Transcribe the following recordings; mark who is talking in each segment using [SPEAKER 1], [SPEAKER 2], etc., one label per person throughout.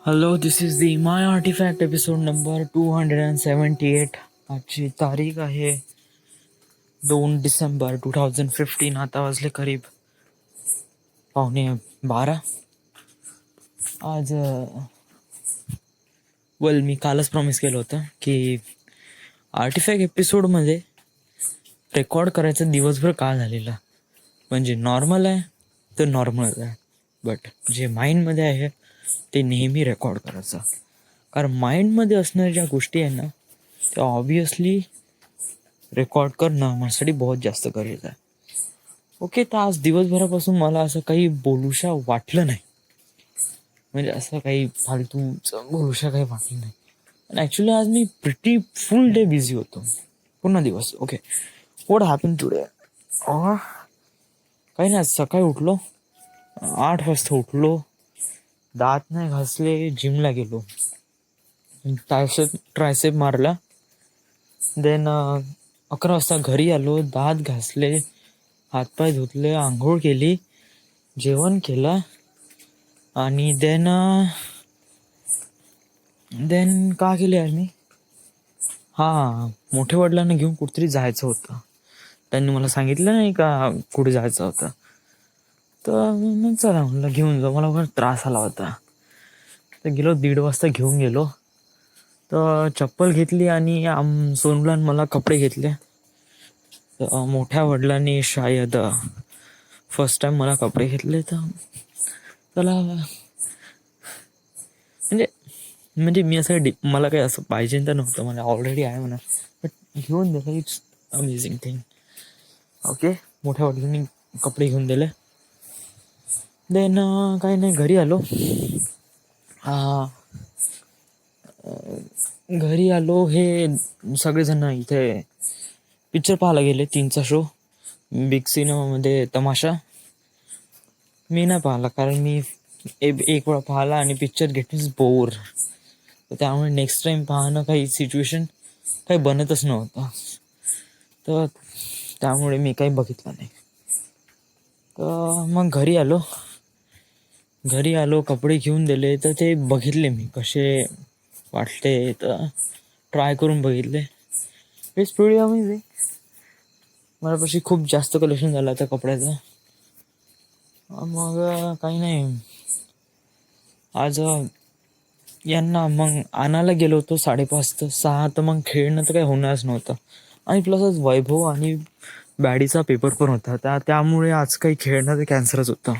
[SPEAKER 1] Hello, this is the my artefact episode number 278. आजची तारीख आहे 2 डिसेंबर 2015. आता वाजले करीब 11:15. आज मी कालच प्रॉमिस केलं होतं की आर्टिफॅक्ट एपिसोडमध्ये रेकॉर्ड करायचं दिवसभर का झालेला. म्हणजे नॉर्मल आहे तर नॉर्मल आहे, बट जे माइंडमध्ये आहे ते नेहमी रेकॉर्ड करायचं. कारण माइंडमध्ये असणाऱ्या ज्या गोष्टी आहे ना, त्या ऑब्वियसली रेकॉर्ड करणं माझ्यासाठी बहुत जास्त गरजेचं आहे. ओके, तर आज दिवसभरापासून मला असं काही बोलूशा वाटलं नाही. म्हणजे असं काही फालतूचं बोलूशा काही वाटलं नाही. आणि ॲक्च्युली आज मी प्रिटी फुल डे बिझी होतो, पूर्ण दिवस. Okay, what happen today? काही नाही, आज सकाळी उठलो, 8 वाजता उठलो, दात नाही घासले, जिमला गेलो, ट्रायसेप मारला. देन 11 वाजता घरी आलो, दात घासले, हातपाय धुतले, आंघोळ केली, जेवण केलं आणि देन का केले यार मी? मोठ्या वडिलांना घेऊन कुठेतरी जायचं होतं. त्यांनी मला सांगितलं नाही का कुठे जायचं होतं, तर मग चला म्हणलं घेऊन जाऊ. मला फार त्रास आला होता, तर गेलो. 1:30 वाजता घेऊन गेलो, तर चप्पल घेतली आणि सोनूला मला कपडे घेतले. तर मोठ्या वडिलांनी शायद फर्स्ट टाइम मला कपडे घेतले. तर त्याला म्हणजे मी असं मला काही असं पाहिजे तर नव्हतं, मला ऑलरेडी आहे म्हणा, बट घेऊन दिलं. It's amazing thing. ओके, मोठ्या वडिलांनी कपडे घेऊन दिले. देन काही नाही, घरी आलो. घरी आलो, हे सगळेजण इथे पिक्चर पाहायला गेले. 3चा शो बिग सिनेमामध्ये, तमाशा. मी नाही पाहिला, कारण मी एक वेळा पाहिला आणि पिक्चर गेट इज बोर. तर त्यामुळे नेक्स्ट टाइम पाहणं काही सिच्युएशन काही बनतच नव्हतं. तर त्यामुळे मी काही बघितलं नाही. तर मग घरी आलो, कपडे घेऊन दिले, तर ते बघितले मी कसे वाटले, तर ट्राय करून बघितले. It's pretty amazing. माझ्यापाशी खूप जास्त कलेक्शन झालं त्या कपड्याचं. मग काही नाही, आज यांना मग आणायला गेलो होतो 5:30 ते 6. तर मग खेळणं तर काही होणारच नव्हतं. आणि प्लस आज वैभव आणि बॅडीचा पेपर पण होता, त्यामुळे आज काही खेळणं ते कॅन्सलच होतं.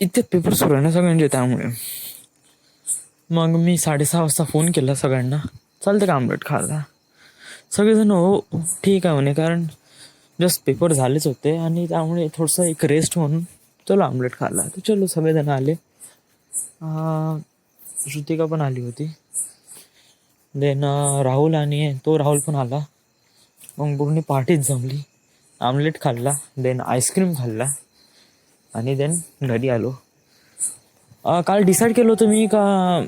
[SPEAKER 1] इथे पेपर सुरू आहे ना सगळ्यांचे, त्यामुळे मग मी 6:30 वाजता फोन केला सगळ्यांना, चालतं का आमलेट खायला? सगळेजण हो ठीक आहे म्हणे, कारण जस्ट पेपर झालेच होते आणि त्यामुळे थोडंसं एक रेस्ट म्हणून चलो आमलेट खायला. तर चलो, सगळेजण आले. श्रुतिका पण आली होती. देन राहुल पण आला. मग पूर्ण पार्टीच जमली. आमलेट खाल्ला, देन आईस्क्रीम खाल्ला आणि देन घरी आलो. काल डिसाईड केलं होतं मी का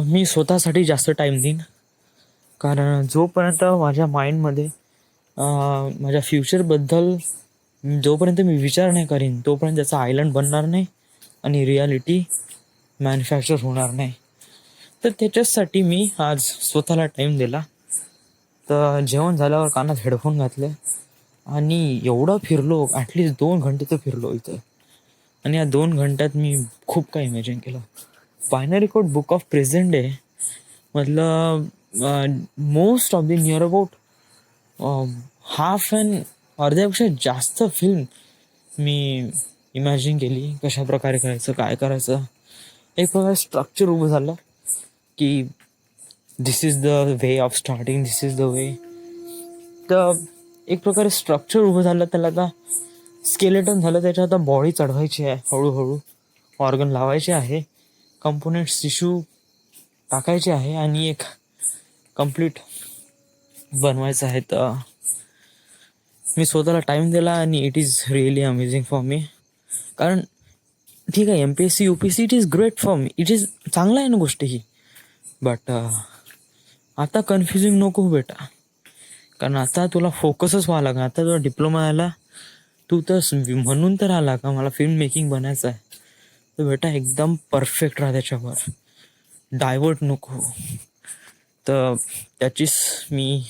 [SPEAKER 1] मी स्वतःसाठी जास्त टाईम देईन. कारण जोपर्यंत माझ्या माइंडमध्ये माझ्या फ्युचरबद्दल जोपर्यंत मी विचार नाही करीन, तोपर्यंत त्याचा आयलंड बनणार नाही आणि रियालिटी मॅन्युफॅक्चर होणार नाही. तर त्याच्यासाठी मी आज स्वतःला टाईम दिला. तर जेवण झाल्यावर कानात हेडफोन घातले आणि एवढं फिरलो, ॲटलिस्ट 2 घंटे तर फिरलो इथं. आणि या 2 घंट्यात मी खूप काही इमॅजिन केलं. Binary code book of present day मतलब most of the near about अर्ध्यापेक्षा जास्त फिल्म मी इमॅजिन केली. कशा प्रकारे करायचं, काय करायचं. एक प्रकारे स्ट्रक्चर उभं झालं की this is the way of starting, this is the way. तर एक प्रकारे स्ट्रक्चर उभं झालं, त्याला आता स्केलेटन झालं. त्याच्यात आता बॉडी चढवायची आहे, हळूहळू ऑर्गन लावायचे आहे, कंपोनेंट्स टिश्यू टाकायचे आहे आणि एक कम्प्लीट बनवायचं आहे. तर मी स्वतःला टाईम दिला आणि it is really amazing for me. कारण ठीक आहे, MPSC UPSC it is great for me, it is चांगलं आहे ना गोष्ट ही. बट आता कन्फ्युजिंग नको हो बेटा, कारण आता तुला फोकसच व्हावं लागणार. आता तुला डिप्लोमा आला, तू तर म्हणून तर आला का मला फिल्म मेकिंग बनायचं आहे. तर बेटा एकदम परफेक्ट राहा त्याच्यावर, डायवर्ट नको. तर त्याचीच मी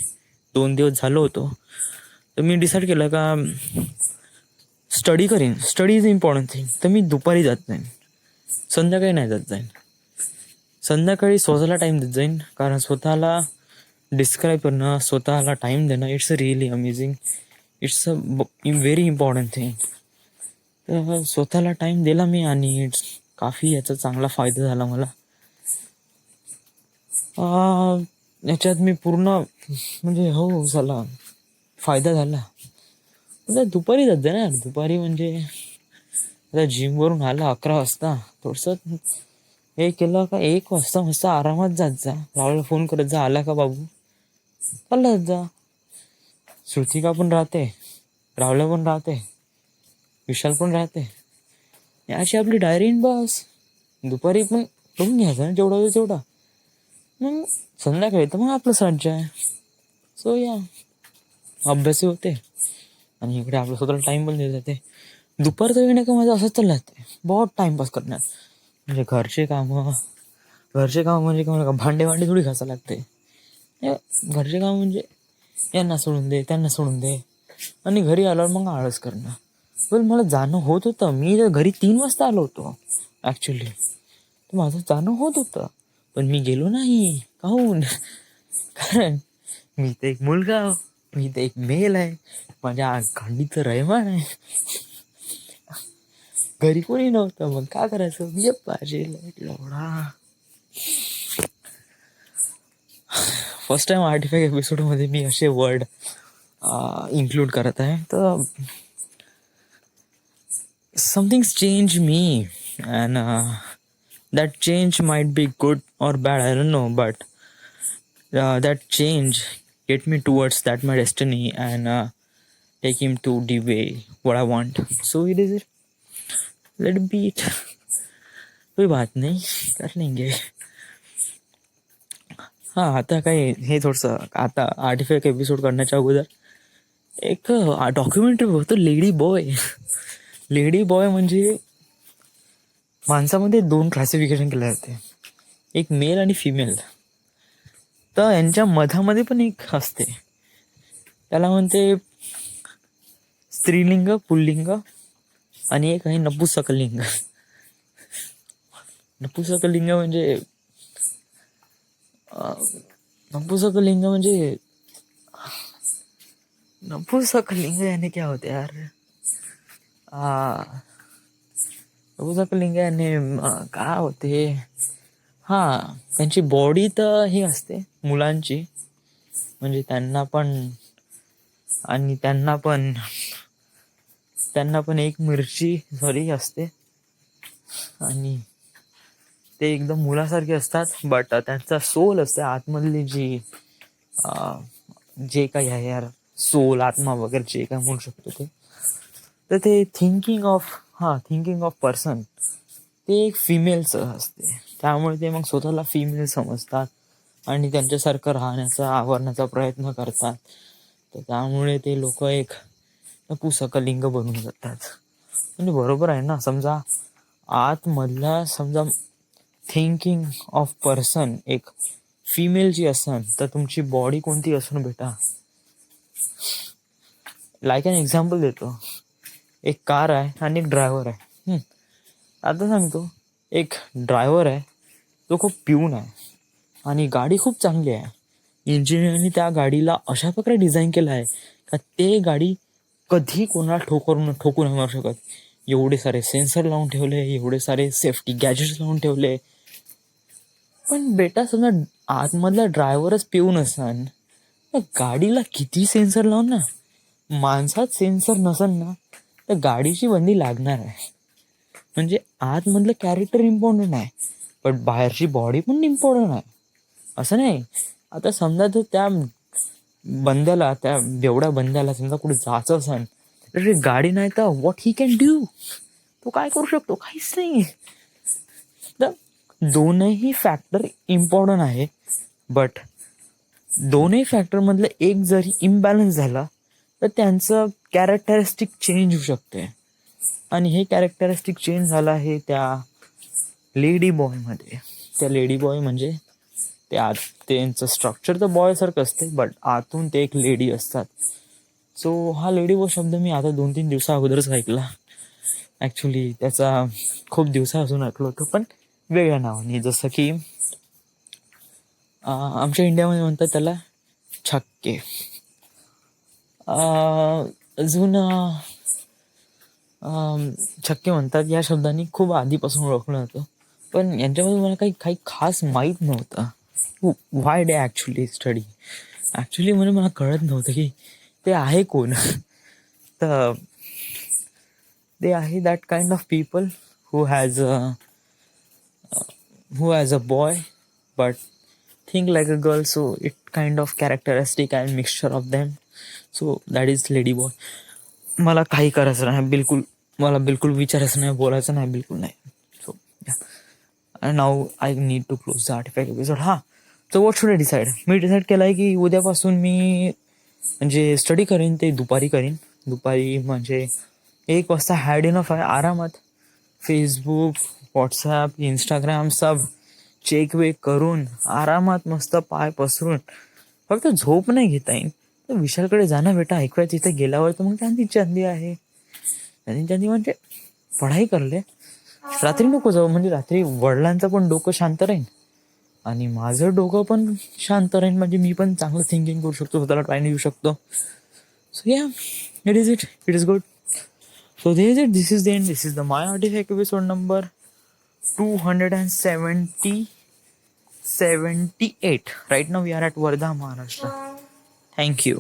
[SPEAKER 1] 2 दिवस झालो होतो, तर मी डिसाईड केलं का स्टडी करीन. Study is important thing. तर मी दुपारी जात नाही, संध्याकाळी नाही जात जाईन. संध्याकाळी स्वतःला टाईम देत जाईन, कारण स्वतःला डिस्क्राईब करणं, स्वतःला टाईम देणं, it's a really amazing, it's a very important thing. तर स्वतःला टाईम दिला मी आणि काफी याचा चांगला फायदा झाला मला. याच्यात मी पूर्ण म्हणजे हो झाला, फायदा झाला. आता दुपारी जात जा ना, दुपारी म्हणजे आता जिमवरून आला 11 वाजता, थोडंसं हे केलं का 1 वाजता मस्त आरामात जात जा. राहुलला फोन करत जा, आला का बाबू, चालत जा. श्रुतिका पण राहते, राहुलला पण राहते, विशाल पण राहते. याची आपली डायरी बस. दुपारी पण करून घ्यायचं ना जेवढा वेळ तेवढा, मग संध्याकाळी तर मग आपलं राज्य आहे. सो या अभ्यासही होते आणि इकडे आपलं स्वतःला टाईम पण दिले जाते. दुपारचं वेळ नाही का माझं असंच चाललं जाते बहुत टाईमपास करण्यात. म्हणजे घरचे कामं म्हणजे का भांडे थोडी घासायला लागते. घरचे काम म्हणजे यांना सोडून दे, त्यांना सोडून दे, आणि घरी आल्यावर मग आळस करणं. पण मला जाणं होत होतं. मी घरी 3 वाजता आलो होतो ॲक्च्युली, तर माझं जाणं होत होतं, पण मी गेलो नाही. काहून? कारण मी तर एक मुलगा, मी तर एक मेल आहे, माझ्या गांडीचं रहमान आहे. घरी कोणी नव्हतं, मग काय करायचं, मी पाहिजे एवढा. फर्स्ट टाइम आर्टिफॅक्ट एपिसोडमध्ये मी असे वर्ड इन्क्लूड करत आहे. तर somethings change me, and that change might be good or bad, I don't know, but that change get me towards that my destiny, and take him to the way what I want. So it is it, let it be it. कोई बात नहीं, कर लेंगे. हां, आता काय हे थोडंसं आता आर्टिफॅक्ट एपिसोड करण्याच्या अगोदर एक डॉक्युमेंटरी बघतो, लेडी बॉय. लेडी बॉय म्हणजे माणसामध्ये 2 क्लासिफिकेशन केले जाते, एक मेल आणि फिमेल. तर यांच्या मधामध्ये पण एक असते, त्याला म्हणते स्त्रीलिंग, पुल्लिंग, आणि एक आहे नपुसकलिंग. नपुसकलिंग म्हणजे नपुसकलिंग म्हणजे नपुसकलिंग याने क्या होते यार, नपुसकलिंग याने काय होते, हां त्यांची बॉडी तर ही असते मुलांची, म्हणजे त्यांना पण एक मिरची असते, आणि ते एकदम मुलासारखे असतात. बट त्यांचा सोल असते आतमधली जी जे काही आहे यार, सोल, आत्मा वगैरे जे काय म्हणू शकतो ते, तर ते थिंकिंग ऑफ पर्सन ते एक फिमेलचं असते. त्यामुळे ते मग स्वतःला फिमेल समजतात आणि त्यांच्यासारखं राहण्याचा, आवरण्याचा प्रयत्न करतात. तर त्यामुळे ते लोक एक नपुसकलिंग बनून जातात. म्हणजे बरोबर आहे ना. समजा आतमधला थिंकिंग ऑफ पर्सन एक फिमेलची असन, तर तुमची बॉडी कोणती असून बेटा. लाईक अन एक्झाम्पल देतो, एक कार आहे आणि एक ड्रायव्हर आहे. आता सांगतो, एक ड्रायव्हर आहे, तो खूप पिऊन आहे आणि गाडी खूप चांगली आहे. इंजिनियरने त्या गाडीला अशा प्रकारे डिझाईन केलं आहे का ते गाडी कधी कोणाला ठोकू नाही मारू शकत. एवढे सारे सेन्सर लावून ठेवले, एवढे सारे सेफ्टी गॅजेट्स लावून ठेवले. पण बेटा समजा आतमधला ड्रायव्हरच पिऊन असन, गाडीला किती सेन्सर लावून ना, माणसात सेन्सर नसन ना, तर गाडीची बंदी लागणार आहे. म्हणजे आतमधलं कॅरेक्टर इम्पॉर्टंट आहे, पण बाहेरची बॉडी पण इम्पॉर्टंट आहे, असं नाही. आता समजा तर त्या एवढ्या बंद्याला समजा कुठे जायचं असेल, तर गाडी नाही तर व्हॉट ही कॅन डू, तो काय करू शकतो, काहीच नाही. तर दोनही फॅक्टर इम्पॉर्टंट आहे, बट दोनही फॅक्टरमधलं एक जरी इम्बॅलन्स झाला तर त्यांचं कॅरेक्टरिस्टिक चेंज होऊ शकते. आणि हे कॅरेक्टरिस्टिक चेंज झालं आहे त्या लेडी बॉयमध्ये, त्या लेडी बॉय म्हणजे ते आत त्यांचं स्ट्रक्चर तर बॉयसारखं असते, बट आतून ते एक लेडी असतात. सो हा लेडी बॉय शब्द मी आता 2-3 दिवसा अगोदरच ऐकला. ॲक्च्युली त्याचा खूप दिवसापासून ऐकलं होतं, पण वेगळ्या नावाने. जसं की आमच्या इंडियामध्ये म्हणतात त्याला छक्के. अजून छक्के म्हणतात या शब्दाने खूप आधीपासून ओळखलं जातं, पण यांच्यामध्ये मला काही काही खास माहीत नव्हतं. व्हाय डे ॲक्च्युली स्टडी. ॲक्च्युली मला कळत नव्हतं की ते आहे कोण. तर ते आहे that kind of people who has a boy but think like a girl. So it kind of characteristic and mixture of them. So that is lady boy. मला काही करायचं नाही बिलकुल, मला बिलकुल विचारायचं नाही, बोलायचं नाही, बिलकुल नाही. So now I need to close the artifact episode. हां, so what should I decide. मी डिसाईड केलं आहे की उद्यापासून मी म्हणजे स्टडी करीन, ते दुपारी करीन. दुपारी म्हणजे 1 वाजता हॅड इनफ आहे. आरामात फेसबुक, व्हॉट्सॲप, इंस्टाग्राम सब चेक वेक करून आरामात मस्त पाय पसरून फक्त झोप नाही घेता येईल तर विशालकडे जाणं बेटा. ऐकूया तिथे गेल्यावर तर मग चांदी चांदी आहे. चांदी चांदी म्हणजे पढाई करले. रात्री नको जाऊ, म्हणजे रात्री वडिलांचं पण डोकं शांत राहील आणि माझं डोकं पण शांत राहील. म्हणजे मी पण चांगलं थिंकिंग करू शकतो, स्वतःला ट्राय देऊ शकतो. सो या, it is good. So this is it. This is the end. This is the My Artifact episode number 278. Right now we are at Wardha, Maharashtra. Thank you.